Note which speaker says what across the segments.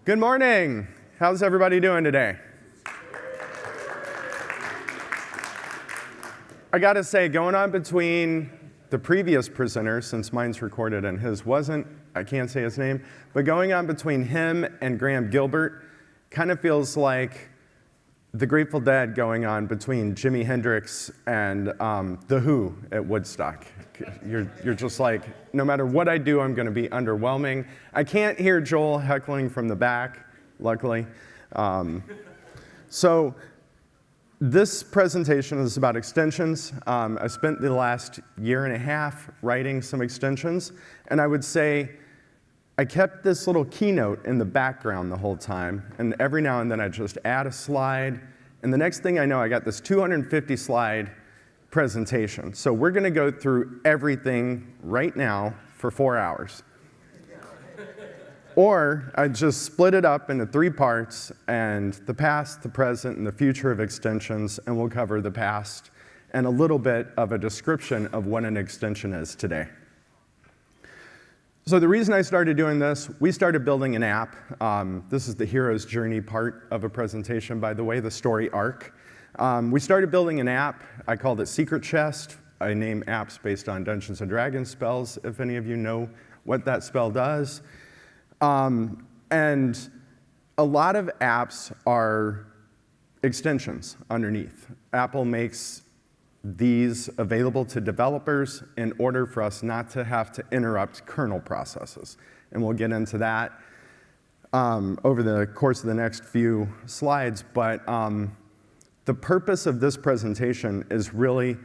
Speaker 1: Good morning. How's everybody doing today? I gotta say, going on between the previous presenter, since mine's recorded and his wasn't, I can't say his name, but going on between him and Graham Gilbert kind of feels like the Grateful Dead going on between Jimi Hendrix and The Who at Woodstock. You're just like, no matter what I do, I'm going to be underwhelming. I can't hear Joel heckling from the back, luckily. So this presentation is about extensions. I spent the last year and a half writing some extensions, and I would say I kept this little keynote in the background the whole time, and every now and then I just add a slide, and the next thing I know, I got this 250 slide presentation. So we're gonna go through everything right now for 4 hours. Or I just split it up into 3 parts, and the past, the present, and the future of extensions, and we'll cover the past and a little bit of a description of what an extension is today. So the reason I started doing this, we started building an app. This is the hero's journey part of a presentation, by the way, the story arc. We started building an app. I called it Secret Chest. I name apps based on Dungeons & Dragons spells, if any of you know what that spell does. And a lot of apps are extensions underneath. Apple makes these available to developers in order for us not to have to interrupt kernel processes. And we'll get into that over the course of the next few slides. But the purpose of this presentation is really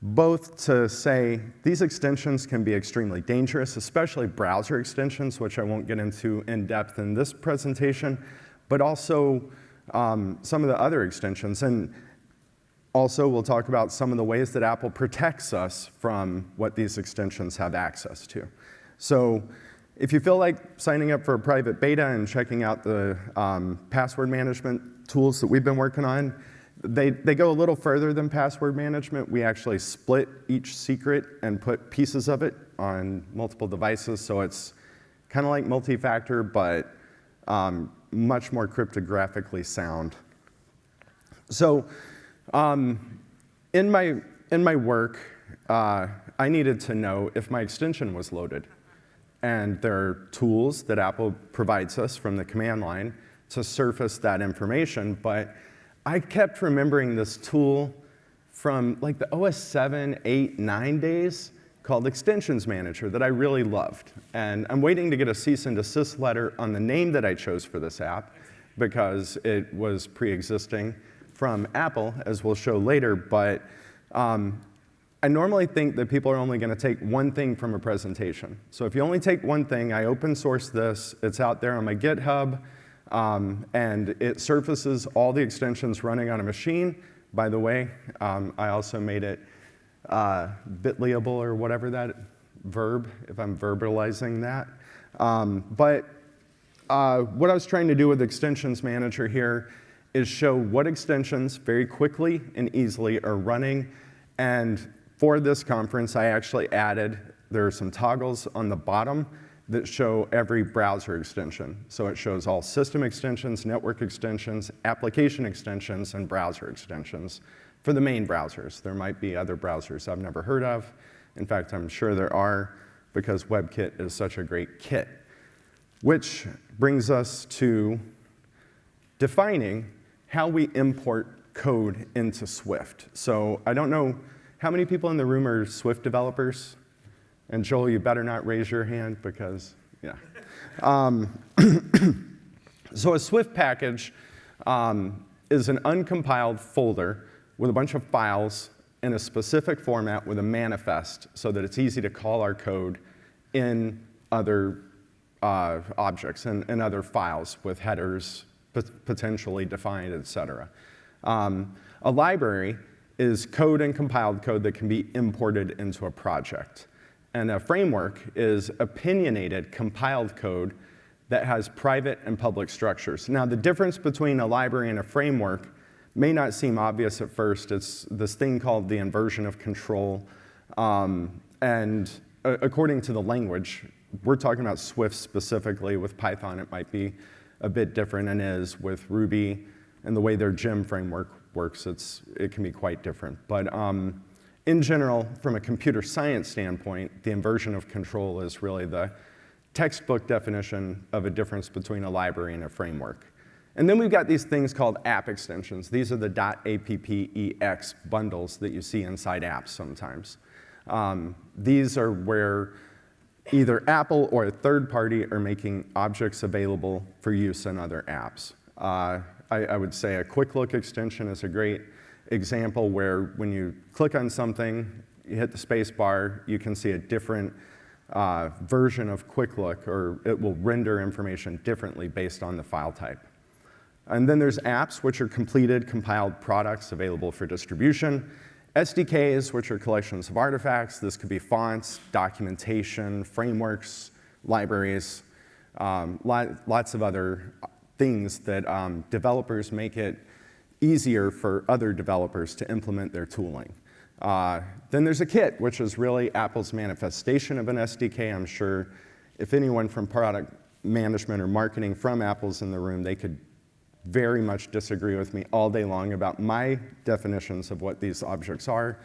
Speaker 1: both to say these extensions can be extremely dangerous, especially browser extensions, which I won't get into in depth in this presentation, but also some of the other extensions. And also, we'll talk about some of the ways that Apple protects us from what these extensions have access to. So if you feel like signing up for a private beta and checking out the password management tools that we've been working on, they go a little further than password management. We actually split each secret and put pieces of it on multiple devices, so it's kind of like multi-factor, but much more cryptographically sound. So in my work, I needed to know if my extension was loaded. And there are tools that Apple provides us from the command line to surface that information, but I kept remembering this tool from like the OS 7, 8, 9 days called Extensions Manager that I really loved. And I'm waiting to get a cease and desist letter on the name that I chose for this app because it was pre-existing from Apple, as we'll show later. But I normally think that people are only going to take one thing from a presentation. So if you only take one thing, I open source this. It's out there on my GitHub. And it surfaces all the extensions running on a machine. By the way, I also made it bitlyable or whatever that verb, if I'm verbalizing that. But what I was trying to do with Extensions Manager here is show what extensions very quickly and easily are running. And for this conference, I actually added, there are some toggles on the bottom that show every browser extension. So it shows all system extensions, network extensions, application extensions, and browser extensions for the main browsers. There might be other browsers I've never heard of. In fact, I'm sure there are because WebKit is such a great kit. Which brings us to defining how we import code into Swift. So I don't know, how many people in the room are Swift developers? And Joel, you better not raise your hand because, yeah. So a Swift package is an uncompiled folder with a bunch of files in a specific format with a manifest so that it's easy to call our code in other objects and other files with headers potentially defined, et cetera. A library is code and compiled code that can be imported into a project. And a framework is opinionated, compiled code that has private and public structures. Now, the difference between a library and a framework may not seem obvious at first. It's this thing called the inversion of control. And according to the language, we're talking about Swift specifically. With Python, it might be a bit different and is with Ruby and the way their gem framework works. It can be quite different. But in general, from a computer science standpoint, the inversion of control is really the textbook definition of a difference between a library and a framework. And then we've got these things called app extensions. These are the .appex bundles that you see inside apps sometimes. These are where either Apple or a third party are making objects available for use in other apps. I would say a quick look extension is a great example where when you click on something, you hit the space bar, you can see a different version of quick look, or it will render information differently based on the file type. And then there's apps, which are completed, compiled products available for distribution. SDKs, which are collections of artifacts. This could be fonts, documentation, frameworks, libraries, lots of other things that developers make it easier for other developers to implement their tooling. Then there's a kit, which is really Apple's manifestation of an SDK. I'm sure if anyone from product management or marketing from Apple's in the room, they could very much disagree with me all day long about my definitions of what these objects are.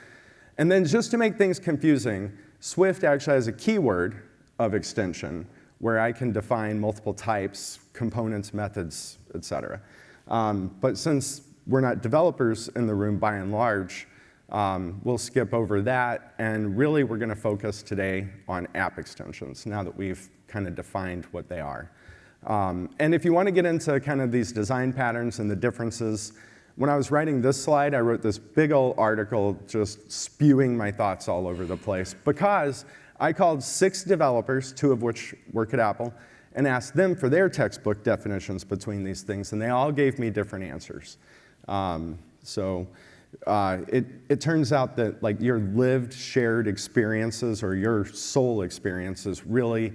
Speaker 1: And then just to make things confusing, Swift actually has a keyword of extension where I can define multiple types, components, methods, et cetera. But since we're not developers in the room by and large, we'll skip over that, and really we're going to focus today on app extensions now that we've kind of defined what they are. And if you want to get into kind of these design patterns and the differences, when I was writing this slide, I wrote this big old article just spewing my thoughts all over the place because I called 6 developers, 2 of which work at Apple, and asked them for their textbook definitions between these things, and they all gave me different answers. It turns out that like your lived shared experiences or your soul experiences really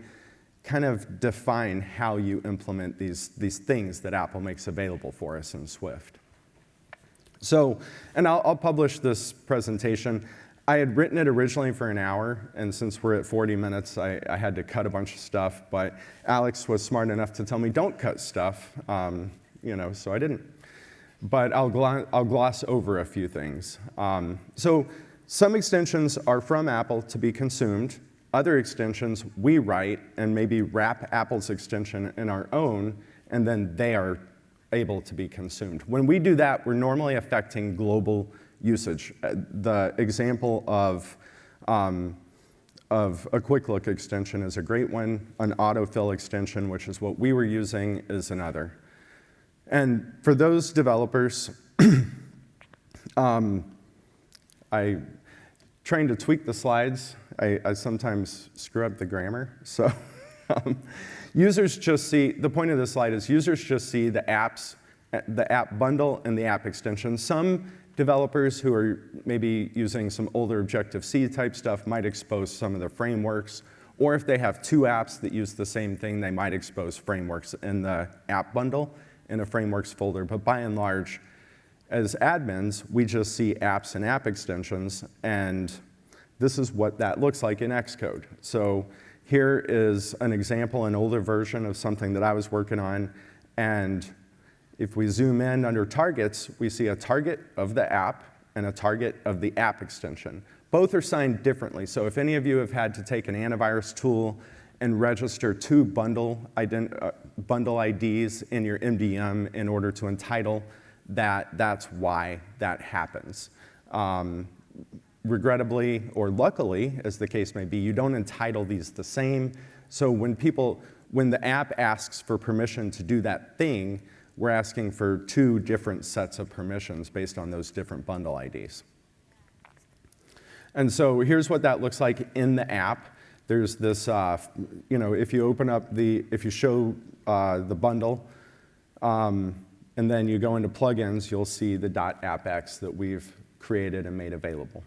Speaker 1: kind of define how you implement these things that Apple makes available for us in Swift. So, and I'll publish this presentation. I had written it originally for an hour, and since we're at 40 minutes, I had to cut a bunch of stuff, but Alex was smart enough to tell me don't cut stuff, so I didn't. But I'll gloss over a few things. So some extensions are from Apple to be consumed. Other extensions we write and maybe wrap Apple's extension in our own, and then they are able to be consumed. When we do that, we're normally affecting global usage. The example of a quick look extension is a great one. An autofill extension, which is what we were using, is another. And for those developers, trying to tweak the slides, I sometimes screw up the grammar. So users just see, the point of this slide is users just see the app bundle and the app extension. Some developers who are maybe using some older Objective-C type stuff might expose some of the frameworks, or if they have 2 apps that use the same thing, they might expose frameworks in the app bundle in a frameworks folder. But by and large, as admins, we just see apps and app extensions, and this is what that looks like in Xcode. So here is an example, an older version of something that I was working on, and if we zoom in under targets, we see a target of the app and a target of the app extension. Both are signed differently, so if any of you have had to take an antivirus tool and register 2 bundle IDs in your MDM in order to entitle that, that's why that happens. Regrettably, or luckily, as the case may be, you don't entitle these the same, so when the app asks for permission to do that thing, we're asking for 2 different sets of permissions based on those different bundle IDs. And so here's what that looks like in the app. There's this, if you open up if you show the bundle, and then you go into plugins, you'll see the .appx that we've created and made available.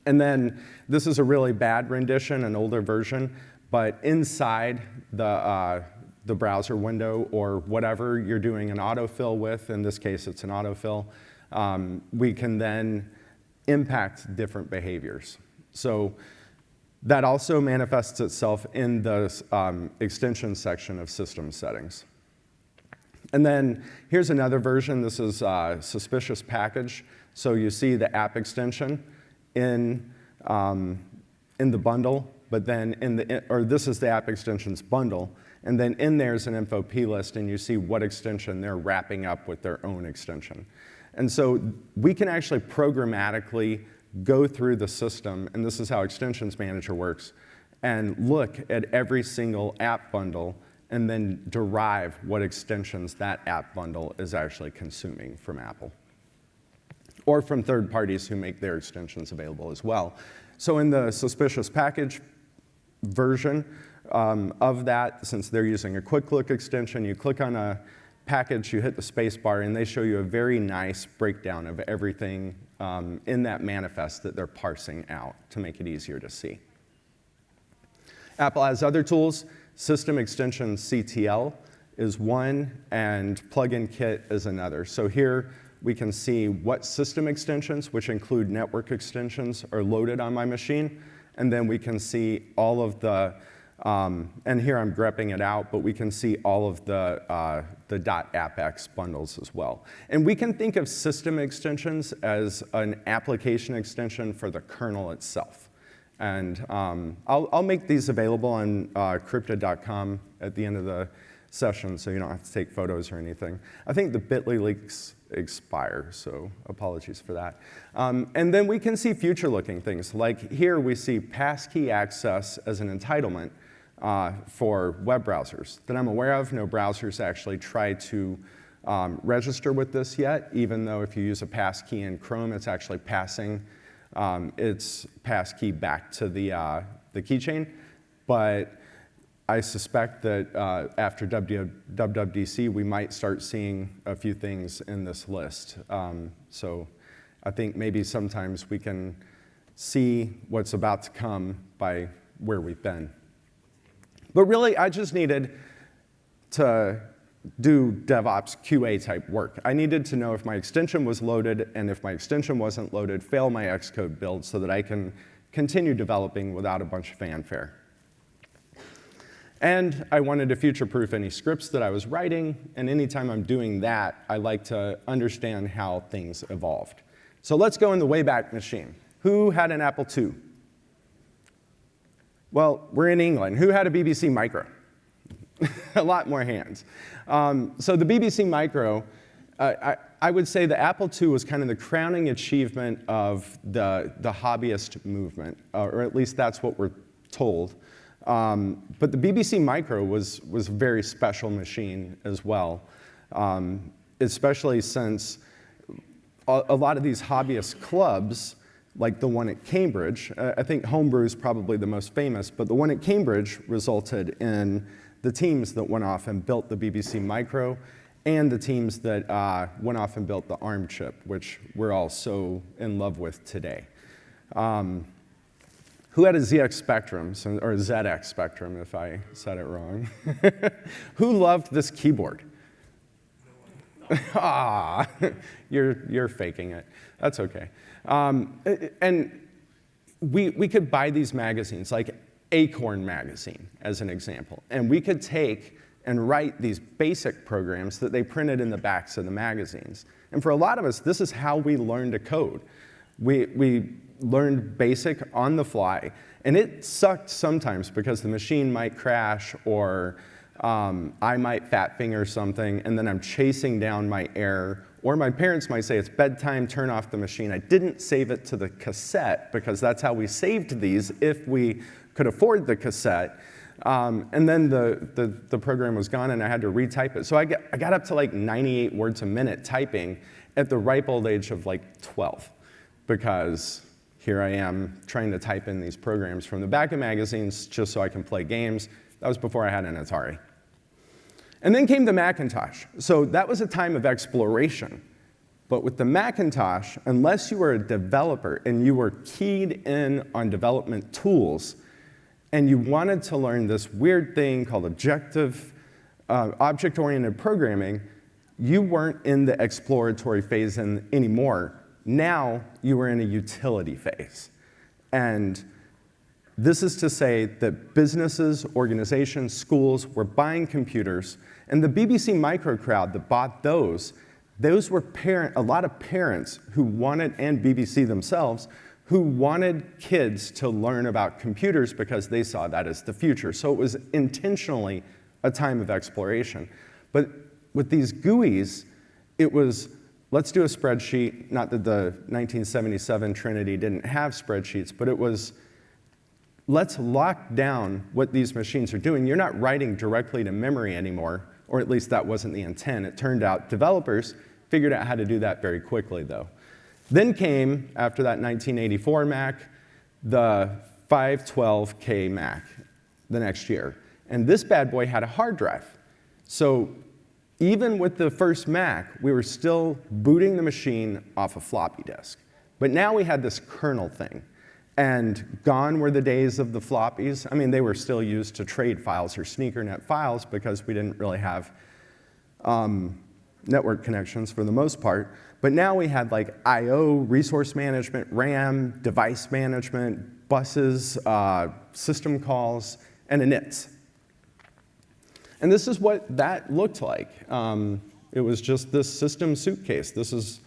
Speaker 1: And then this is a really bad rendition, an older version, but inside the browser window or whatever you're doing an autofill with, in this case it's an autofill, we can then impact different behaviors. So that also manifests itself in the extension section of system settings. And then here's another version. This is a suspicious package. So you see the app extension in the bundle, but then this is the app extensions bundle, and then in there's an info plist, and you see what extension they're wrapping up with their own extension. And so we can actually programmatically go through the system, and this is how Extensions Manager works, and look at every single app bundle and then derive what extensions that app bundle is actually consuming from Apple, or from third parties who make their extensions available as well. So in the suspicious package version of that, since they're using a quick look extension, you click on a package, you hit the space bar, and they show you a very nice breakdown of everything in that manifest that they're parsing out to make it easier to see. Apple has other tools. System Extension CTL is one, and Plugin Kit is another. So here we can see what system extensions, which include network extensions, are loaded on my machine. And then we can see all of the, and here I'm grepping it out, but we can see all of the .appx bundles as well. And we can think of system extensions as an application extension for the kernel itself. And I'll make these available on crypto.com at the end of the session, so you don't have to take photos or anything. I think the bit.ly links expire, so apologies for that. And then we can see future-looking things. Like here we see passkey access as an entitlement for web browsers that I'm aware of. No browsers actually try to register with this yet, even though if you use a passkey in Chrome, it's actually passing its passkey back to the keychain. But I suspect that after WWDC, we might start seeing a few things in this list. So I think maybe sometimes we can see what's about to come by where we've been. But really, I just needed to do DevOps QA type work. I needed to know if my extension was loaded, and if my extension wasn't loaded, fail my Xcode build so that I can continue developing without a bunch of fanfare. And I wanted to future-proof any scripts that I was writing, and anytime I'm doing that, I like to understand how things evolved. So let's go in the Wayback Machine. Who had an Apple II? Well, we're in England. Who had a BBC Micro? A lot more hands. So the BBC Micro, I would say the Apple II was kind of the crowning achievement of the hobbyist movement, or at least that's what we're told. But the BBC Micro was a very special machine as well, especially since a lot of these hobbyist clubs, like the one at Cambridge, I think Homebrew is probably the most famous, but the one at Cambridge resulted in the teams that went off and built the BBC Micro and the teams that went off and built the ARM chip, which we're all so in love with today. Who had a ZX Spectrum, or ZX Spectrum, if I said it wrong? Who loved this keyboard? Ah, you're faking it. That's okay. And we could buy these magazines, like Acorn magazine, as an example, and we could take and write these basic programs that they printed in the backs of the magazines. And for a lot of us, this is how we learned to code. We learned basic on the fly, and it sucked sometimes because the machine might crash, or I might fat finger something, and then I'm chasing down my error, or my parents might say, it's bedtime, turn off the machine. I didn't save it to the cassette, because that's how we saved these if we could afford the cassette. And then the program was gone, and I had to retype it. So I got up to like 98 words a minute typing at the ripe old age of like 12, because here I am trying to type in these programs from the back of magazines just so I can play games. That was before I had an Atari. And then came the Macintosh. So that was a time of exploration. But with the Macintosh, unless you were a developer and you were keyed in on development tools, and you wanted to learn this weird thing called object-oriented programming, you weren't in the exploratory phase anymore. Now you were in a utility phase. And this is to say that businesses, organizations, schools were buying computers, And the BBC Micro crowd that bought those were a lot of parents who wanted, and BBC themselves, who wanted kids to learn about computers because they saw that as the future. So it was intentionally a time of exploration. But with these GUIs, it was, let's do a spreadsheet. Not that the 1977 Trinity didn't have spreadsheets, but it was, let's lock down what these machines are doing. You're not writing directly to memory anymore, or at least that wasn't the intent. It turned out developers figured out how to do that very quickly, though. Then came, after that 1984 Mac, the 512K Mac the next year. And this bad boy had a hard drive. So even with the first Mac, we were still booting the machine off a floppy disk. But now we had this kernel thing. And gone were the days of the floppies. I mean, they were still used to trade files or sneakernet files because we didn't really have network connections for the most part. But now we had like I/O, resource management, RAM, device management, buses, system calls, and inits. And this is what that looked like. It was just this system suitcase. This is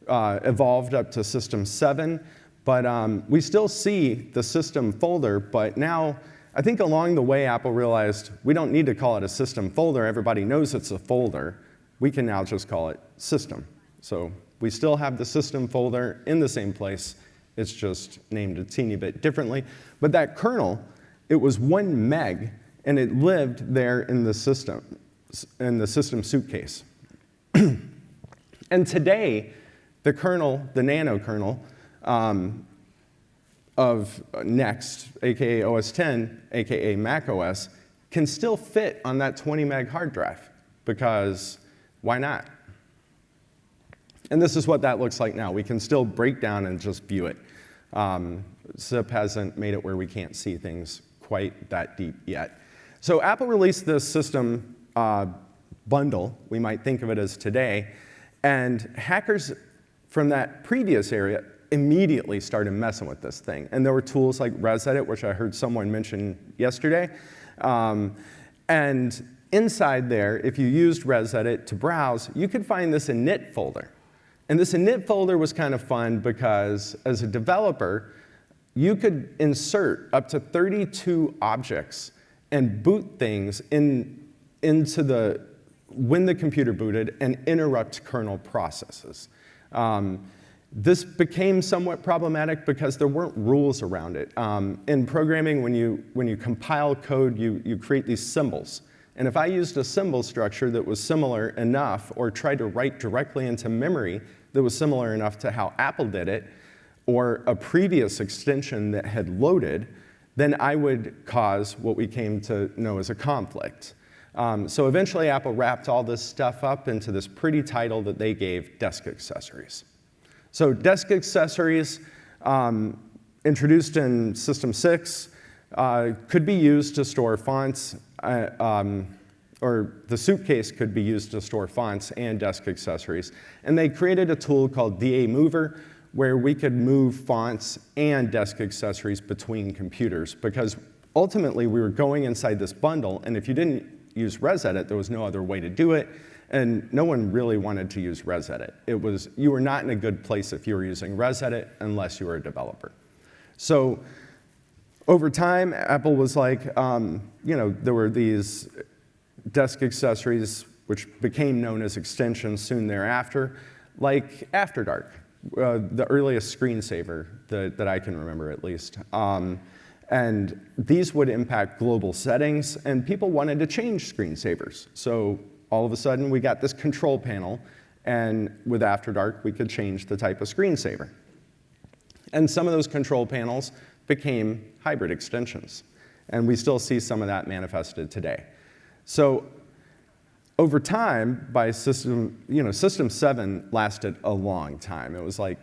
Speaker 1: evolved up to System 7. But we still see the system folder, but now I think along the way Apple realized we don't need to call it a system folder. Everybody knows it's a folder. We can now just call it system. So we still have the system folder in the same place. It's just named a teeny bit differently. But that kernel, it was 1 meg, and it lived there in the system suitcase. And today, the kernel, the nano kernel, of Next, aka OS X, aka Mac OS, can still fit on that 20 meg hard drive, because why not? And this is what that looks like now. We can still break down and just view it. ZIP hasn't made it where we can't see things quite that deep yet. So Apple released this system bundle, we might think of it as today, and hackers from that previous area immediately started messing with this thing. And there were tools like ResEdit, which I heard someone mention yesterday. And inside there, if you used ResEdit to browse, you could find this init folder. And this init folder was kind of fun because as a developer, you could insert up to 32 objects and boot things into when the computer booted and interrupt kernel processes. This became somewhat problematic because there weren't rules around it. In programming, when you compile code, you create these symbols. And if I used a symbol structure that was similar enough, or tried to write directly into memory that was similar enough to how Apple did it, or a previous extension that had loaded, then I would cause what we came to know as a conflict. So eventually, Apple wrapped all this stuff up into this pretty title that they gave Desk Accessories. So Desk Accessories, introduced in System 6, could be used to store fonts, or the suitcase could be used to store fonts and desk accessories. And they created a tool called DA Mover, where we could move fonts and desk accessories between computers, because ultimately we were going inside this bundle, and if you didn't use ResEdit, there was no other way to do it, and no one really wanted to use ResEdit. You were not in a good place if you were using ResEdit unless you were a developer. So over time, Apple was like, there were these desk accessories, which became known as extensions soon thereafter, like After Dark, the earliest screensaver that I can remember, at least. And these would impact global settings, and people wanted to change screensavers. So all of a sudden, we got this control panel, and with After Dark, we could change the type of screensaver. And some of those control panels became hybrid extensions, and we still see some of that manifested today. So over time, by System 7 lasted a long time. It was like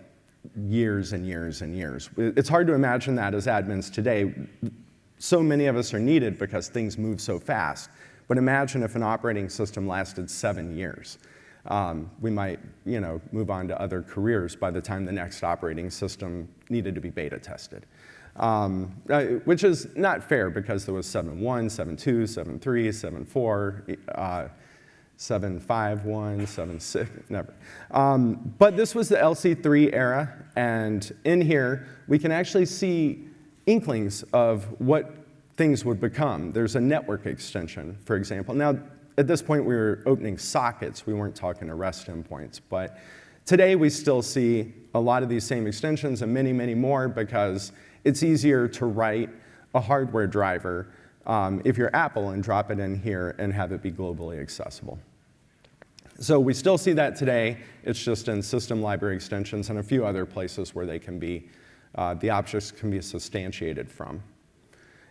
Speaker 1: years and years and years. It's hard to imagine that as admins today. So many of us are needed because things move so fast. But imagine if an operating system lasted 7 years. We might, move on to other careers by the time the next operating system needed to be beta tested. Which is not fair because there was 7.1, 7.2, 7.3, 7.4. 751, 7.6, never. But this was the LC3 era, and in here, we can actually see inklings of what things would become. There's a network extension, for example. Now, at this point, we were opening sockets. We weren't talking to REST endpoints, but today we still see a lot of these same extensions and many, many more because it's easier to write a hardware driver if you're Apple and drop it in here and have it be globally accessible. So we still see that today. It's just in system library extensions and a few other places where they can be, the objects can be substantiated from.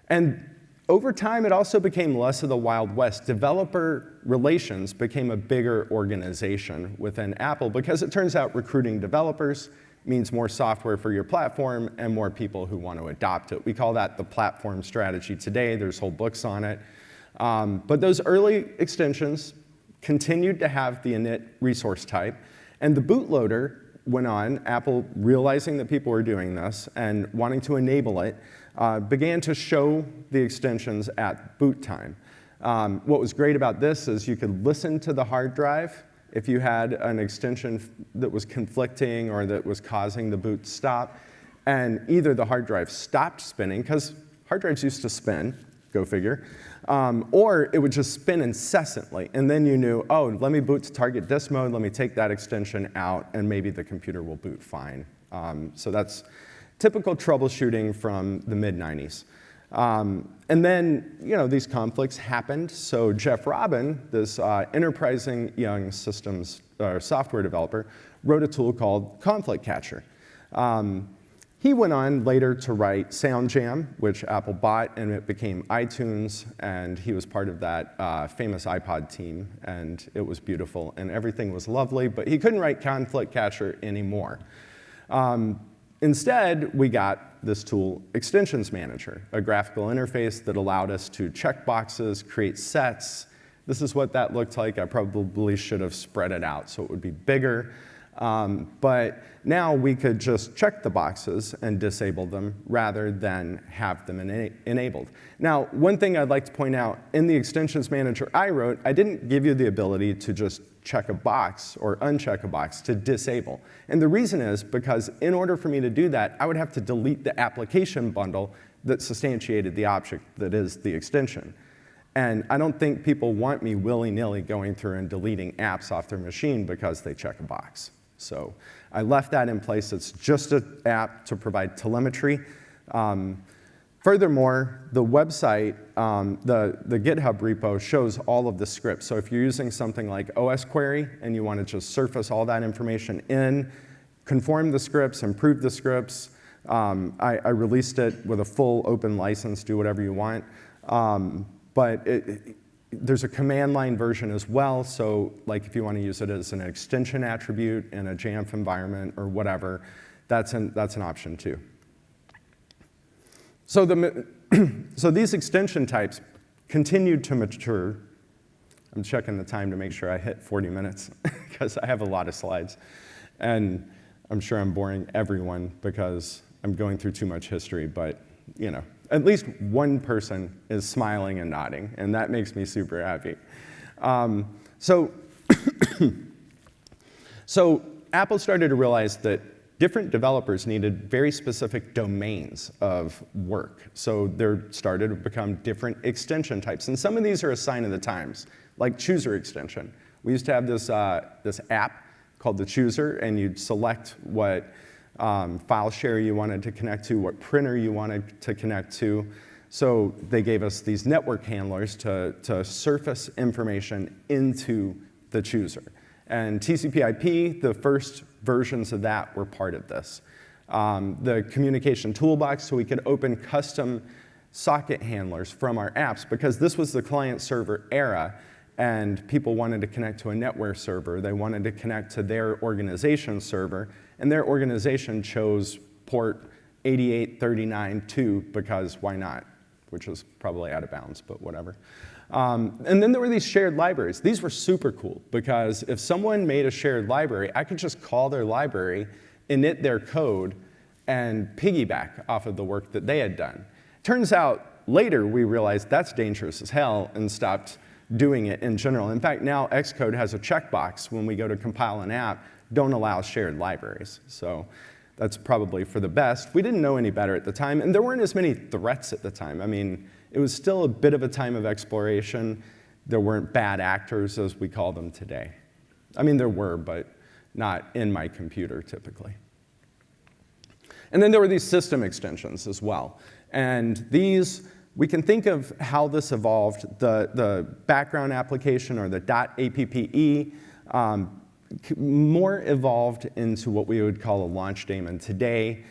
Speaker 1: And over time, it also became less of the Wild West. Developer relations became a bigger organization within Apple because it turns out recruiting developers means more software for your platform and more people who want to adopt it. We call that the platform strategy today. There's whole books on it. But those early extensions continued to have the init resource type. And the bootloader went on, Apple realizing that people were doing this and wanting to enable it, began to show the extensions at boot time. What was great about this is you could listen to the hard drive if you had an extension that was conflicting or that was causing the boot to stop, and either the hard drive stopped spinning, because hard drives used to spin, go figure, or it would just spin incessantly, and then you knew, oh, let me boot to target this mode, let me take that extension out, and maybe the computer will boot fine. So that's typical troubleshooting from the mid-90s. And then, these conflicts happened. So Jeff Robin, this enterprising young systems software developer, wrote a tool called Conflict Catcher. He went on later to write SoundJam, which Apple bought, and it became iTunes, and he was part of that famous iPod team, and it was beautiful, and everything was lovely, but he couldn't write Conflict Catcher anymore. Instead, we got this tool, Extensions Manager, a graphical interface that allowed us to check boxes, create sets. This is what that looked like. I probably should have spread it out so it would be bigger. But now we could just check the boxes and disable them rather than have them enabled. Now, one thing I'd like to point out, in the Extensions Manager I wrote, I didn't give you the ability to just check a box or uncheck a box to disable. And the reason is because in order for me to do that, I would have to delete the application bundle that substantiated the object that is the extension. And I don't think people want me willy-nilly going through and deleting apps off their machine because they check a box. So I left that in place. It's just an app to provide telemetry. Furthermore, the website, the GitHub repo shows all of the scripts. So if you're using something like OS Query and you want to just surface all that information in, conform the scripts, improve the scripts, I released it with a full open license, do whatever you want. But there's a command line version as well, so like if you want to use it as an extension attribute in a Jamf environment or whatever, that's an option too. So, so these extension types continued to mature. I'm checking the time to make sure I hit 40 minutes because I have a lot of slides. And I'm sure I'm boring everyone because I'm going through too much history, but at least one person is smiling and nodding, and that makes me super happy. So Apple started to realize that different developers needed very specific domains of work. So there started to become different extension types. And some of these are a sign of the times, like Chooser extension. We used to have this, this app called the Chooser, and you'd select what file share you wanted to connect to, what printer you wanted to connect to. So they gave us these network handlers to surface information into the Chooser. And TCP/IP, the first versions of that were part of this. The communication toolbox, so we could open custom socket handlers from our apps, because this was the client-server era, and people wanted to connect to a network server. They wanted to connect to their organization server, and their organization chose port 8839.2 because why not? Which is probably out of bounds, but whatever. And then there were these shared libraries. These were super cool because if someone made a shared library, I could just call their library, init their code, and piggyback off of the work that they had done. Turns out later we realized that's dangerous as hell and stopped doing it in general. In fact, now Xcode has a checkbox when we go to compile an app, don't allow shared libraries. So that's probably for the best. We didn't know any better at the time, and there weren't as many threats at the time. I mean, it was still a bit of a time of exploration. There weren't bad actors, as we call them today. I mean, there were, but not in my computer, typically. And then there were these system extensions as well. And these, we can think of how this evolved. The background application, or the .appe, more evolved into what we would call a launch daemon today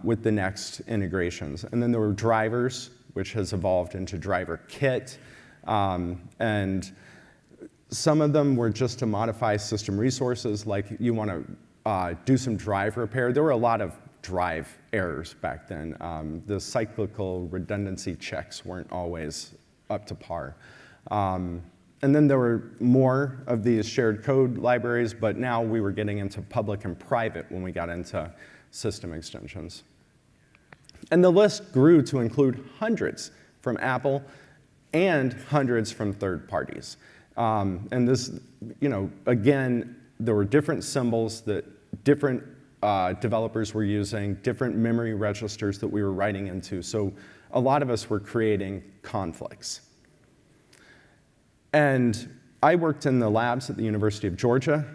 Speaker 1: with the next integrations. And then there were drivers, which has evolved into driver kit. And some of them were just to modify system resources, like you want to do some drive repair. There were a lot of drive errors back then. The cyclical redundancy checks weren't always up to par. And then there were more of these shared code libraries, but now we were getting into public and private when we got into system extensions. And the list grew to include hundreds from Apple and hundreds from third parties. And this, again, there were different symbols that different developers were using, different memory registers that we were writing into. So a lot of us were creating conflicts. And I worked in the labs at the University of Georgia.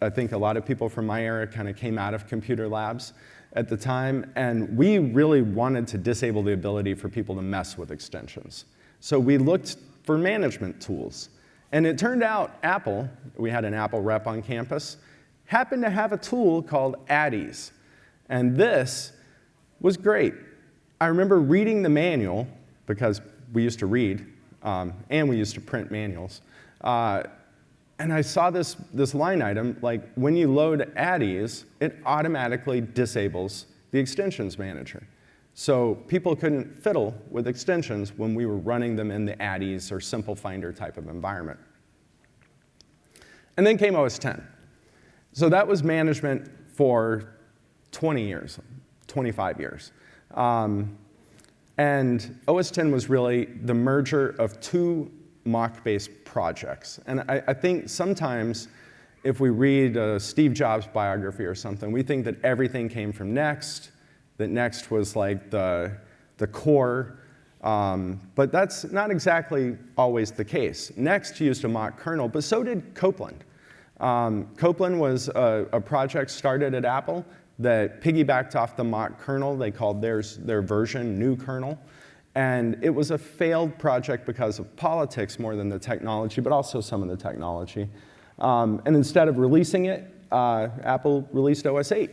Speaker 1: I think a lot of people from my era kind of came out of computer labs at the time, and we really wanted to disable the ability for people to mess with extensions. So we looked for management tools. And it turned out Apple, we had an Apple rep on campus, happened to have a tool called Addies. And this was great. I remember reading the manual, because we used to read, and we used to print manuals. And I saw this line item, like when you load Addies, it automatically disables the extensions manager. So people couldn't fiddle with extensions when we were running them in the Addies or Simple Finder type of environment. And then came OS 10. So that was management for 20 years, 25 years. And OS 10 was really the merger of two mock-based projects. And I think sometimes if we read a Steve Jobs biography or something, we think that everything came from Next, that Next was like the core, but that's not exactly always the case. Next used a mock kernel, but so did Copeland. Copeland was a project started at Apple that piggybacked off the mock kernel. They called their version New Kernel. And it was a failed project because of politics more than the technology, but also some of the technology. And instead of releasing it, Apple released OS 8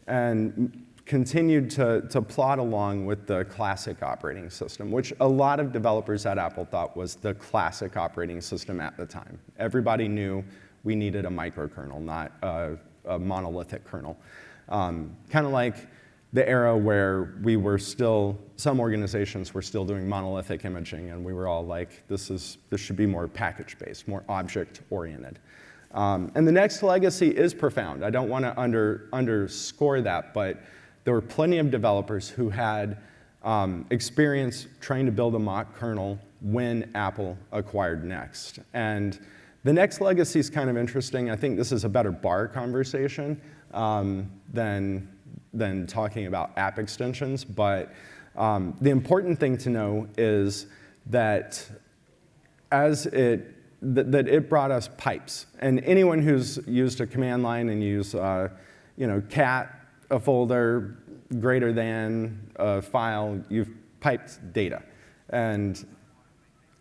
Speaker 1: and continued to plod along with the classic operating system, which a lot of developers at Apple thought was the classic operating system at the time. Everybody knew we needed a microkernel, not a monolithic kernel. Kind of like the era where we were still, some organizations were still doing monolithic imaging, and we were all like, this should be more package-based, more object-oriented. And the next legacy is profound. I don't want to underscore that, but there were plenty of developers who had experience trying to build a mock kernel when Apple acquired Next. And the next legacy is kind of interesting. I think this is a better bar conversation than talking about app extensions, but the important thing to know is that that it brought us pipes. And anyone who's used a command line and used cat, a folder, greater than, a file, you've piped data. And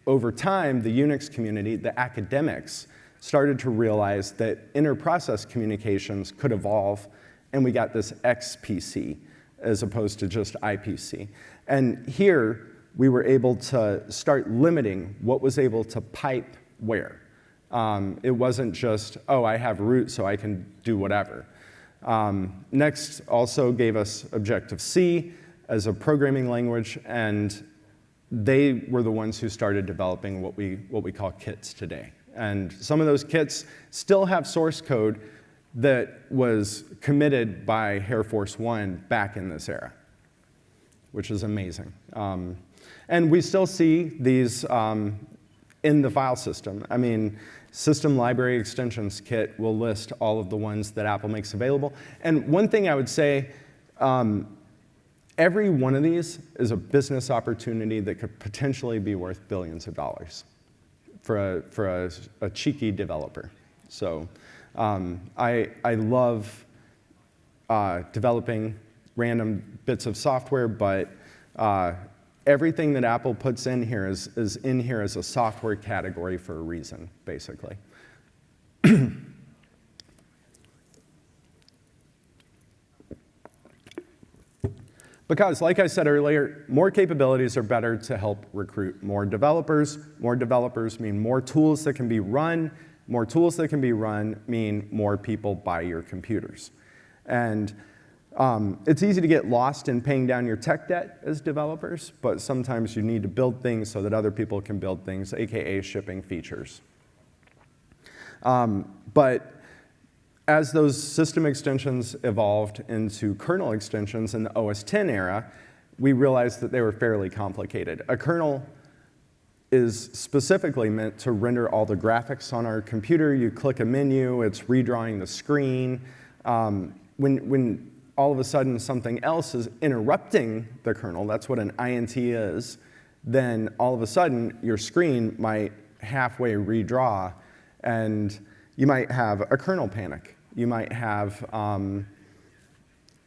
Speaker 1: over time, the Unix community, the academics, started to realize that inter-process communications could evolve, and we got this XPC as opposed to just IPC. And here, we were able to start limiting what was able to pipe where. It wasn't just, oh, I have root, so I can do whatever. Next also gave us Objective-C as a programming language, and they were the ones who started developing what we call kits today. And some of those kits still have source code that was committed by Air Force One back in this era, which is amazing. And we still see these in the file system. I mean, System Library Extensions Kit will list all of the ones that Apple makes available. And one thing I would say, every one of these is a business opportunity that could potentially be worth billions of dollars for a cheeky developer. So I love developing random bits of software, but everything that Apple puts in here is in here as a software category for a reason, basically. Because, like I said earlier, more capabilities are better to help recruit more developers. More developers mean more tools that can be run. More tools that can be run mean more people buy your computers. And it's easy to get lost in paying down your tech debt as developers, but sometimes you need to build things so that other people can build things, aka shipping features. But as those system extensions evolved into kernel extensions in the OS X era, we realized that they were fairly complicated. A kernel is specifically meant to render all the graphics on our computer. You click a menu, it's redrawing the screen. When all of a sudden something else is interrupting the kernel, that's what an INT is, then all of a sudden your screen might halfway redraw, and you might have a kernel panic. You might have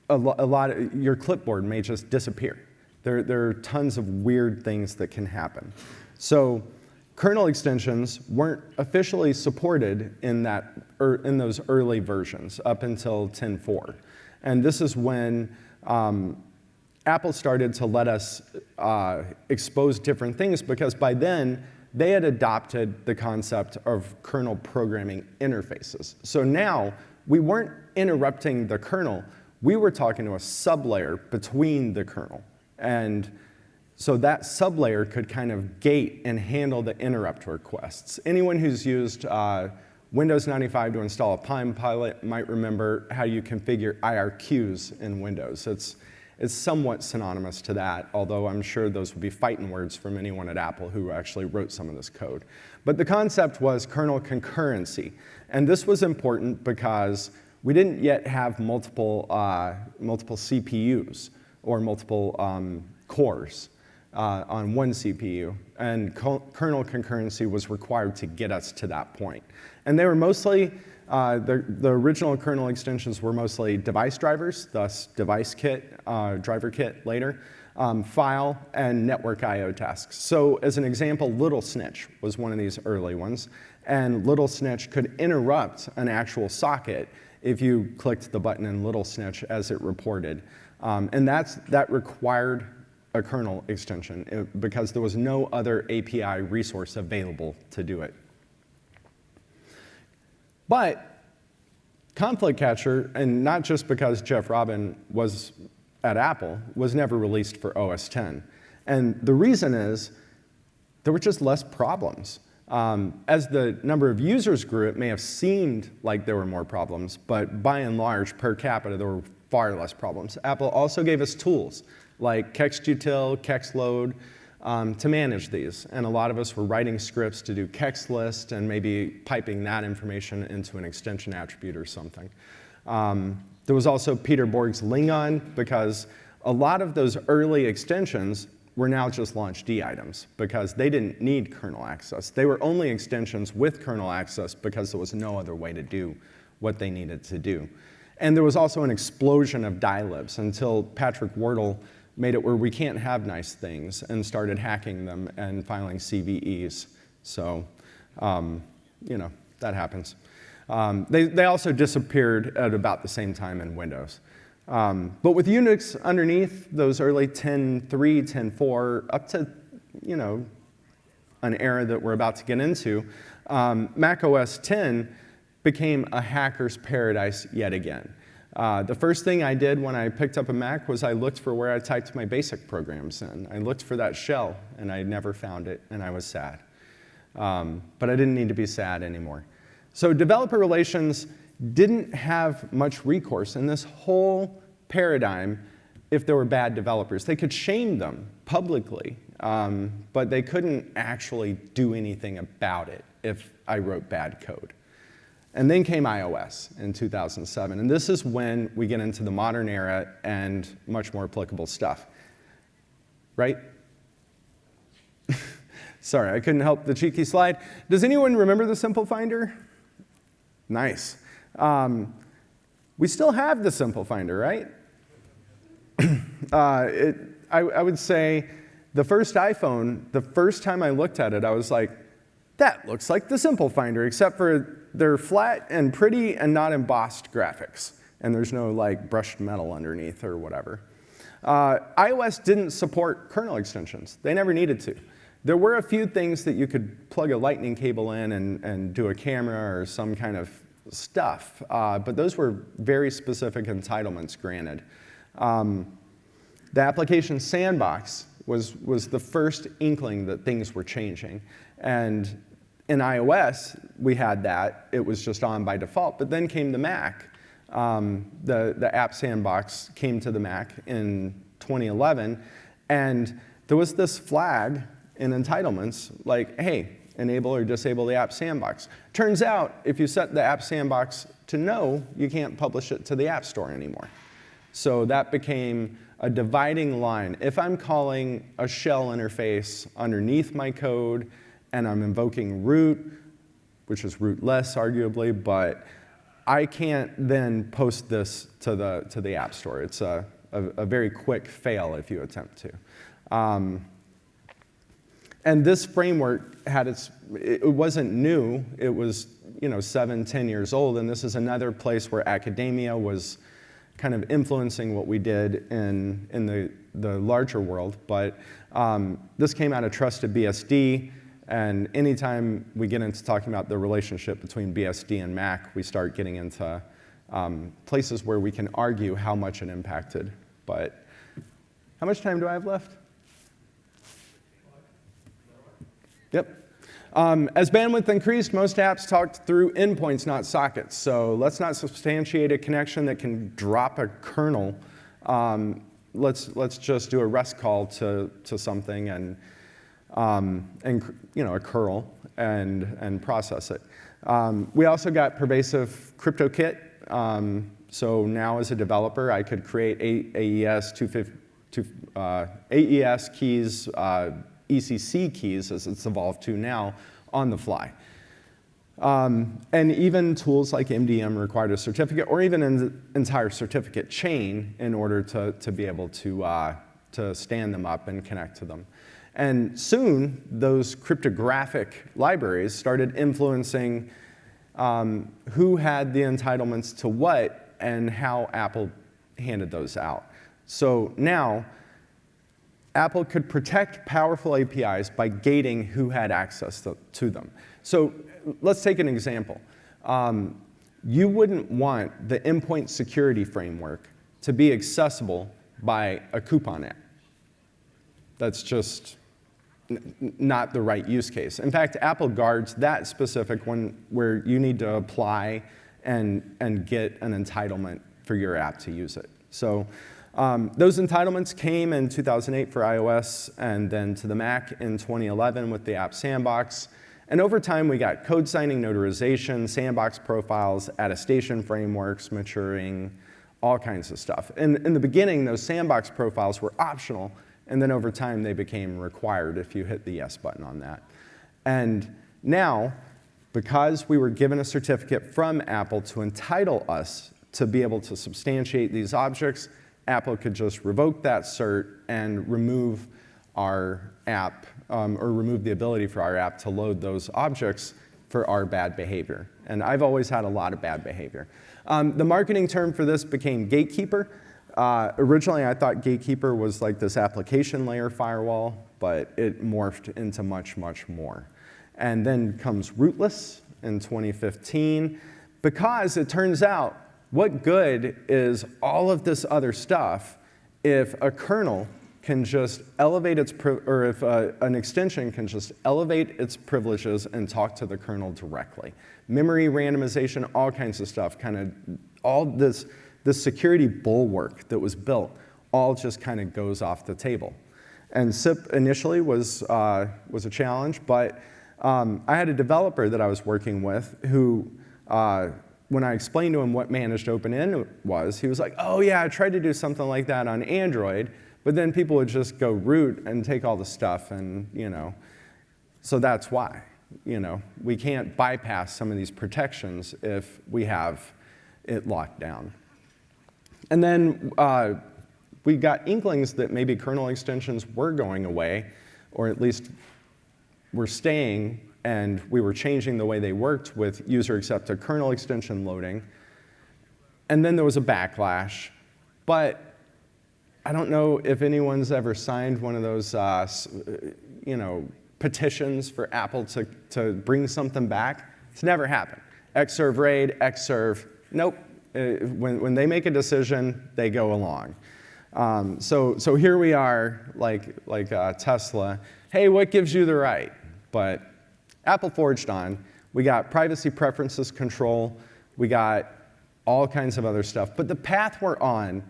Speaker 1: your clipboard may just disappear. There are tons of weird things that can happen. So kernel extensions weren't officially supported in those early versions up until 10.4. And this is when Apple started to let us expose different things, because by then they had adopted the concept of kernel programming interfaces. So now we weren't interrupting the kernel, we were talking to a sublayer between the kernel. And so that sublayer could kind of gate and handle the interrupt requests. Anyone who's used Windows 95 to install a Palm Pilot might remember how you configure IRQs in Windows. It's somewhat synonymous to that, although I'm sure those would be fighting words from anyone at Apple who actually wrote some of this code. But the concept was kernel concurrency. And this was important because we didn't yet have multiple CPUs or multiple cores on one CPU. And kernel concurrency was required to get us to that point. And they were mostly, the original kernel extensions were mostly device drivers, thus device kit, driver kit later, file, and network I/O tasks. So as an example, Little Snitch was one of these early ones. And Little Snitch could interrupt an actual socket if you clicked the button in Little Snitch as it reported. And that required a kernel extension because there was no other API resource available to do it. But Conflict Catcher, and not just because Jeff Robin was at Apple, was never released for OS X. And the reason is there were just less problems. As the number of users grew, it may have seemed like there were more problems, but by and large, per capita, there were far less problems. Apple also gave us tools like kextutil, kexload, to manage these. And a lot of us were writing scripts to do kexlist and maybe piping that information into an extension attribute or something. There was also Peter Borg's Lingon, because a lot of those early extensions were now just launchd items because they didn't need kernel access. They were only extensions with kernel access because there was no other way to do what they needed to do. And there was also an explosion of dilibs until Patrick Wardle made it where we can't have nice things and started hacking them and filing CVEs. So, you know, that happens. They also disappeared at about the same time in Windows. But with Unix underneath those early 10.3, 10.4, up to, you know, an era that we're about to get into, Mac OS X became a hacker's paradise yet again. The first thing I did when I picked up a Mac was I looked for where I typed my basic programs in. I looked for that shell, and I never found it, and I was sad. But I didn't need to be sad anymore. So developer relations didn't have much recourse, and this whole paradigm if there were bad developers. They could shame them publicly, but they couldn't actually do anything about it if I wrote bad code. And then came iOS in 2007, and this is when we get into the modern era and much more applicable stuff, right? Sorry, I couldn't help the cheeky slide. Does anyone remember the Simple Finder? Nice. We still have the Simple Finder, right? I would say the first iPhone, the first time I looked at it, I was like, that looks like the Simple Finder, except for they're flat and pretty and not embossed graphics. And there's no like brushed metal underneath or whatever. iOS didn't support kernel extensions. They never needed to. There were a few things that you could plug a lightning cable in and do a camera or some kind of stuff, but those were very specific entitlements granted. The application sandbox was the first inkling that things were changing. And in iOS, we had that. It was just on by default. But then came the Mac. The app sandbox came to the Mac in 2011. And there was this flag in entitlements like, hey, enable or disable the app sandbox. Turns out, if you set the app sandbox to no, you can't publish it to the App Store anymore. So that became a dividing line. If I'm calling a shell interface underneath my code and I'm invoking root, which is rootless arguably, but I can't then post this to the App Store. It's a very quick fail if you attempt to. And this framework it wasn't new. It was 7, 10 years old, and this is another place where academia was kind of influencing what we did in the larger world. But this came out of trusted BSD, and anytime we get into talking about the relationship between BSD and Mac, we start getting into places where we can argue how much it impacted. But how much time do I have left? Yep. As bandwidth increased, most apps talked through endpoints, not sockets. So let's not substantiate a connection that can drop a kernel. Let's just do a REST call to something and a curl and process it. We also got pervasive CryptoKit. So now as a developer, I could create AES keys, ECC keys, as it's evolved to now, on the fly. And even tools like MDM required a certificate, or even an entire certificate chain in order to be able to stand them up and connect to them. And soon, those cryptographic libraries started influencing who had the entitlements to what and how Apple handed those out. So now, Apple could protect powerful APIs by gating who had access to them. So let's take an example. You wouldn't want the endpoint security framework to be accessible by a coupon app. That's just not the right use case. In fact, Apple guards that specific one where you need to apply and get an entitlement for your app to use it. So those entitlements came in 2008 for iOS and then to the Mac in 2011 with the app sandbox. And over time, we got code signing, notarization, sandbox profiles, attestation frameworks maturing, all kinds of stuff. In the beginning, those sandbox profiles were optional, and then over time, they became required if you hit the yes button on that. And now, because we were given a certificate from Apple to entitle us to be able to substantiate these objects, Apple could just revoke that cert and remove our app, or remove the ability for our app to load those objects for our bad behavior. And I've always had a lot of bad behavior. The marketing term for this became gatekeeper. Originally, I thought gatekeeper was like this application layer firewall, but it morphed into much, much more. And then comes rootless in 2015, because it turns out, what good is all of this other stuff if a kernel can just elevate its, or if an extension can just elevate its privileges and talk to the kernel directly? Memory randomization, all kinds of stuff, kind of all this security bulwark that was built, all just kind of goes off the table. And SIP initially was a challenge, but I had a developer that I was working with who, when I explained to him what managed open-end was, he was like, oh yeah, I tried to do something like that on Android, but then people would just go root and take all the stuff, and so that's why. We can't bypass some of these protections if we have it locked down. And then we got inklings that maybe kernel extensions were going away, or at least were staying, and we were changing the way they worked with user-accepted kernel extension loading. And then there was a backlash. But I don't know if anyone's ever signed one of those petitions for Apple to bring something back. It's never happened. Xserve RAID, Xserve, nope. When they make a decision, they go along. So here we are, like Tesla. Hey, what gives you the right? But Apple forged on. We got privacy preferences control. We got all kinds of other stuff. But the path we're on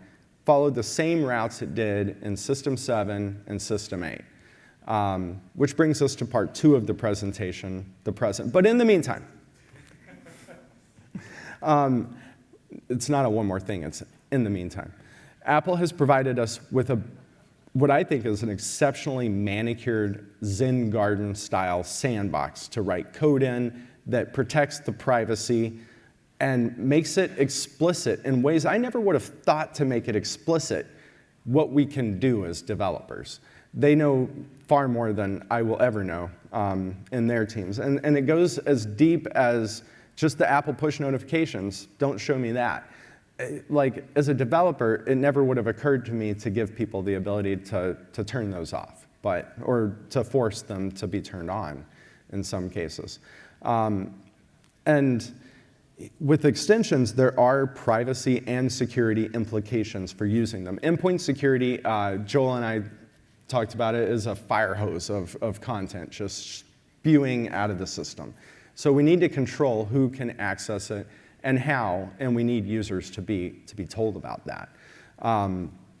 Speaker 1: followed the same routes it did in System 7 and System 8. Which brings us to part 2 of the presentation, the present. But in the meantime, it's not a one more thing, it's in the meantime. Apple has provided us with what I think is an exceptionally manicured Zen garden style sandbox to write code in that protects the privacy and makes it explicit in ways I never would have thought to make it explicit what we can do as developers. They know far more than I will ever know in their teams. And it goes as deep as just the Apple push notifications. Don't show me that. Like, as a developer, it never would have occurred to me to give people the ability to turn those off, or to force them to be turned on in some cases. And with extensions, there are privacy and security implications for using them. Endpoint security, Joel and I talked about it as a fire hose of content just spewing out of the system. So we need to control who can access it and how, and we need users to be told about that.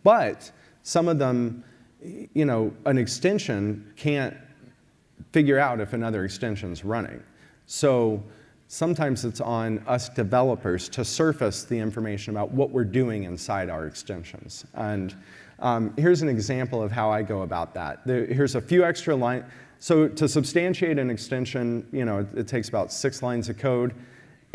Speaker 1: But some of them, an extension can't figure out if another extension's running. So sometimes it's on us developers to surface the information about what we're doing inside our extensions. And here's an example of how I go about that. Here's a few extra lines. So to substantiate an extension, it takes about 6 lines of code.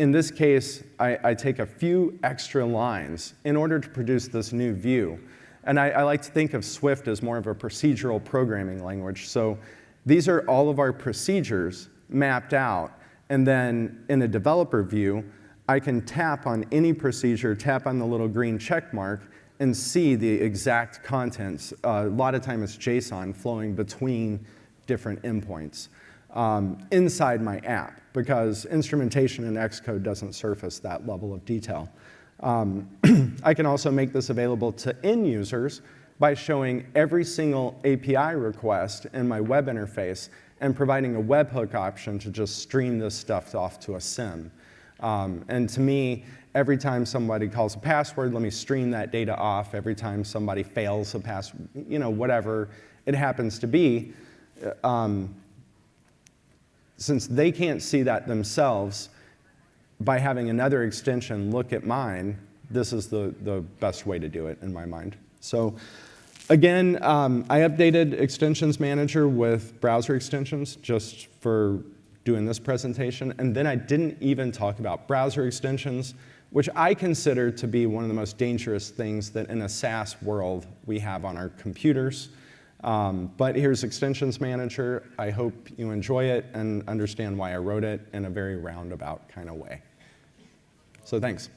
Speaker 1: In this case, I take a few extra lines in order to produce this new view. And I like to think of Swift as more of a procedural programming language. So these are all of our procedures mapped out. And then in a developer view, I can tap on any procedure, tap on the little green check mark, and see the exact contents. A lot of time it's JSON flowing between different endpoints inside my app, because instrumentation in Xcode doesn't surface that level of detail. I can also make this available to end users by showing every single API request in my web interface and providing a webhook option to just stream this stuff off to a SIM. And to me, every time somebody calls a password, let me stream that data off. Every time somebody fails a password, whatever it happens to be, since they can't see that themselves, by having another extension look at mine, this is the best way to do it in my mind. So again, I updated Extensions Manager with browser extensions just for doing this presentation. And then I didn't even talk about browser extensions, which I consider to be one of the most dangerous things that in a SaaS world we have on our computers. But here's Extensions Manager. I hope you enjoy it and understand why I wrote it in a very roundabout kind of way. So thanks.